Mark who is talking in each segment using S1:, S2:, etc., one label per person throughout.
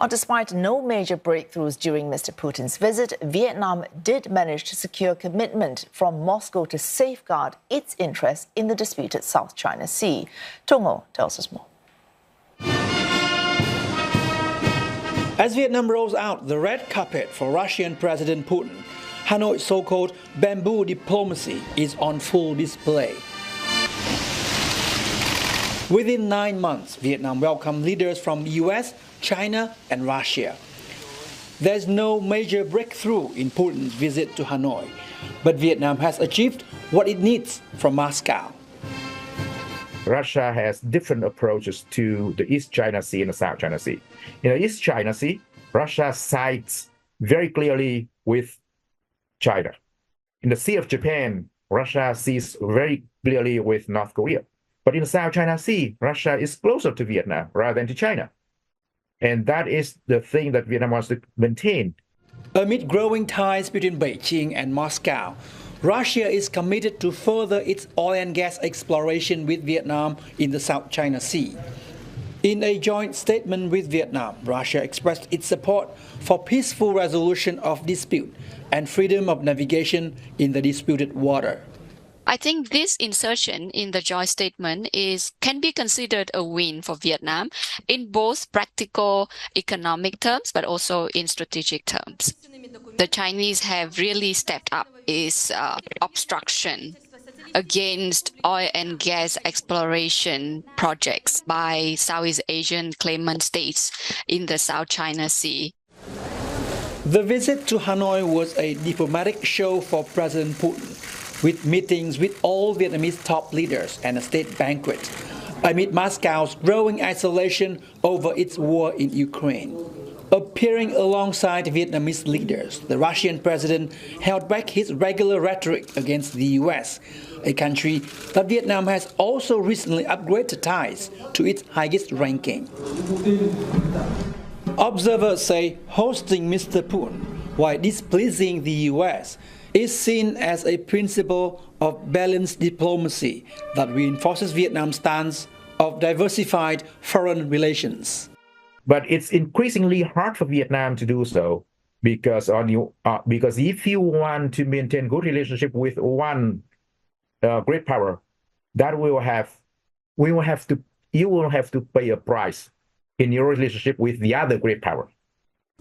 S1: Despite no major breakthroughs during Mr. Putin's visit, Vietnam did manage to secure commitment from Moscow to safeguard its interests in the disputed South China Sea. Tung Ngo tells us more.
S2: As Vietnam rolls out the red carpet for Russian President Putin, Hanoi's so-called bamboo diplomacy is on full display. Within 9 months, Vietnam welcomed leaders from the US, China and Russia. There's no major breakthrough in Putin's visit to Hanoi, but Vietnam has achieved what it needs from Moscow.
S3: Russia has different approaches to the East China Sea and the South China Sea. In the East China Sea, Russia sides very clearly with China. In the Sea of Japan, Russia sees very clearly with North Korea. But in the South China Sea, Russia is closer to Vietnam rather than to China. And that is the thing that Vietnam wants to maintain.
S2: Amid growing ties between Beijing and Moscow, Russia is committed to further its oil and gas exploration with Vietnam in the South China Sea. In a joint statement with Vietnam, Russia expressed its support for peaceful resolution of dispute and freedom of navigation in the disputed water.
S4: I think this insertion in the joint statement can be considered a win for Vietnam in both practical economic terms, but also in strategic terms. The Chinese have really stepped up its obstruction against oil and gas exploration projects by Southeast Asian claimant states in the South China Sea.
S2: The visit to Hanoi was a diplomatic show for President Putin, with meetings with all Vietnamese top leaders and a state banquet, amid Moscow's growing isolation over its war in Ukraine. Appearing alongside Vietnamese leaders, the Russian president held back his regular rhetoric against the US, a country that Vietnam has also recently upgraded ties to its highest ranking. Observers say hosting Mr. Putin, while displeasing the US, is seen as a principle of balanced diplomacy that reinforces Vietnam's stance of diversified foreign relations.
S3: But it's increasingly hard for Vietnam to do so because if you want to maintain good relationship with one great power, you will have to pay a price in your relationship with the other great power.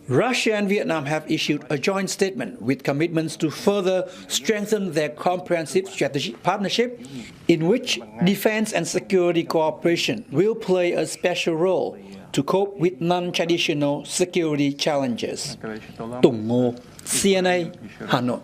S2: Russia and Vietnam have issued a joint statement with commitments to further strengthen their comprehensive strategic partnership, in which defense and security cooperation will play a special role to cope with non-traditional security challenges. Tung Ngo, CNA, Hanoi.